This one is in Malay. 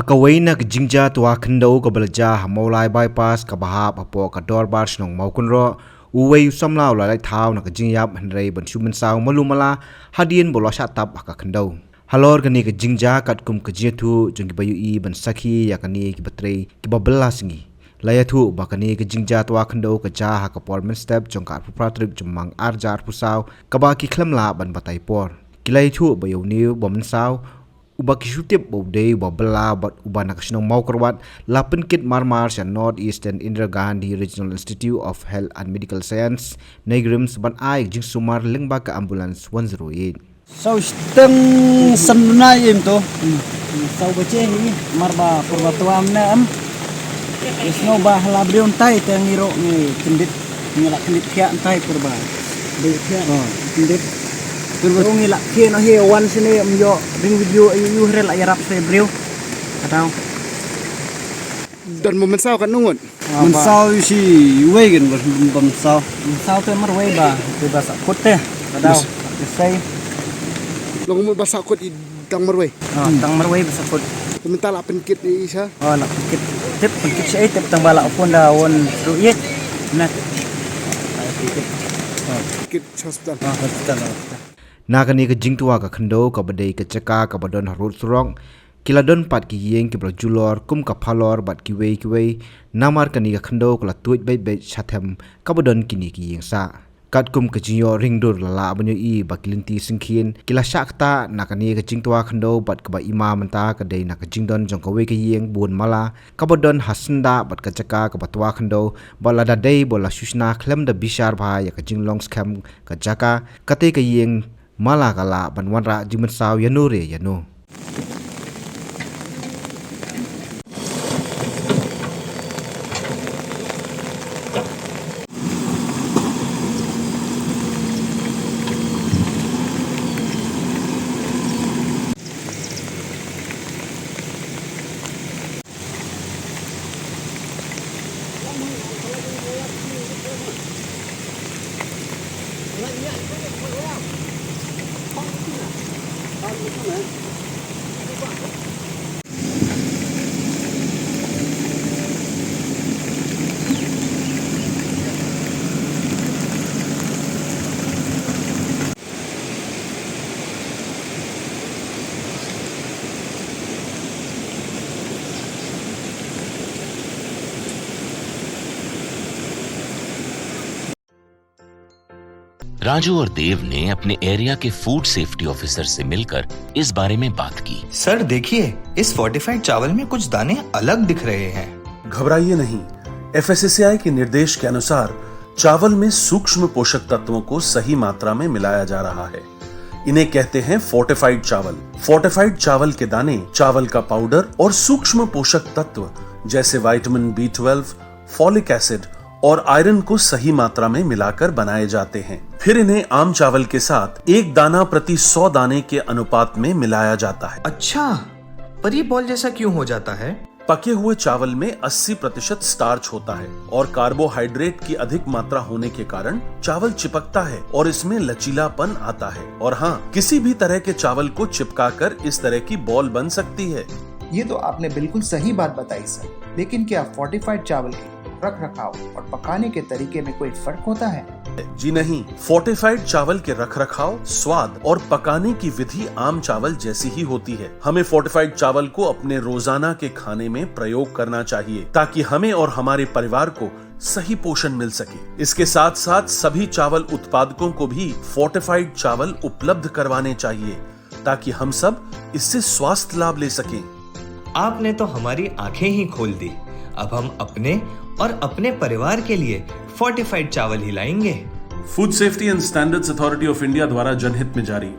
Hakawainak jingja tua khndau ka balja hamolai bypass ka bahap apo ka dorbar snong maukunro uwei samlau la lai thau na ka jingyap hanrei ban suman saw malumala hadien bolo sha tap ka khandau halor gani ka jingja katkum ka jethu jungi bayu I ban sakhi yakani ki batrei ki babla singi layathu bakani ka jingja tua khandau ka ja ha ka porman step jongka pratrik jumang arjar pusaw ka ba ki khlamla ban batai por kilai thu bayu ni bomn saw ubak shutip bode babla bat ubana kasno maukarwat lapin kit marmar sha North Eastern Indira Gandhi Regional Institute of Health and Medical Science negrims ban ai jing sumar lengba ka ambulance 108 sau steng sanna yem to sau bache ni marba purwatuam na am isno bah labrion tai tengiro ni kendit ngila kendit kya tai purba de kya kendit Turbo ngila kino he one sini myo ring video ayu rel ayarap se breu atau dan memensau kan nungut mensau si wei gen memensau to mar wei ba te basa kote atau sai long mo basa kot tang marway tang marway basa kot minta la penkit ni isa la penkit sai tip tang bala upon da won ruit na kit hospital Nakani ka jingtua ka khndo ka badai ka chaka ka badon harut surong kiladon pat ki yeng ki brojulor kum ka phalor bat ki wei namar kani ka khndo kala tuit bai chathem ka badon kini ki yeng sa kat kum ka jiyo ringdur la banyo I bakilinti singkhin kila shakta nakani ka jingtua khndo bat ka ba ima manta ka dei na ka jingdon jong ka wei ka yeng bun mala ka badon hasnda bat ka chaka ka batwa khndo bala da dei bola shushna khlem da bishar bha ya ka jinglong scam ka jaka kate ka yeng Malakala banwanra jiman saw yanure yano Raju और देव ने अपने एरिया के food safety officer से मिलकर इस बारे में बात की। सर देखिए, इस फोर्टिफाइड चावल में कुछ दाने अलग दिख रहे हैं। घबराइए नहीं, FSSAI के निर्देश के अनुसार चावल में सूक्ष्म पोषक तत्वों को सही मात्रा में मिलाया जा रहा है। इन्हें कहते हैं फोर्टिफाइड चावल। फोर्टिफाइड चावल के दाने चावल का पाउडर और सूक्ष्म पोषक तत्व जैसे विटामिन B12, फॉलिक एसिड और आयरन को सही मात्रा में मिलाकर बनाए जाते हैं। फिर इन्हें आम चावल के साथ 1 दाना प्रति 100 दाने के अनुपात में मिलाया जाता है। अच्छा, पर ये बॉल जैसा क्यों हो जाता है? पके हुए चावल में 80% स्टार्च होता है और कार्बोहाइड्रेट की अधिक मात्रा होने के कारण चावल चिपकता है और इसमें लचीलापन आता है। और हाँ, किसी भी तरह के चावल को चिपकाकर इस तरह की बॉल बन सकती है। ये तो आपने बिल्कुल सही बात बताई सर, लेकिन क्या फोर्टिफाइड चावल के रख रखाव और पकाने के तरीके में कोई फर्क होता है? जी नहीं, फोर्टिफाइड चावल के रख रखाव, स्वाद और पकाने की विधि आम चावल जैसी ही होती है। हमें फोर्टिफाइड चावल को अपने रोजाना के खाने में प्रयोग करना चाहिए ताकि हमें और हमारे परिवार को सही पोषण मिल सके। इसके साथ साथ सभी चावल उत्पादकों को भी फोर्टिफाइड चावल उपलब्ध करवाने चाहिए ताकि हम सब इससे स्वास्थ्य लाभ ले सकें। आपने तो हमारी आंखें ही खोल दी। अब हम अपने और अपने परिवार के लिए फोर्टिफाइड चावल ही लाएंगे। Food safety and standards authority of India द्वारा जनहित में जारी।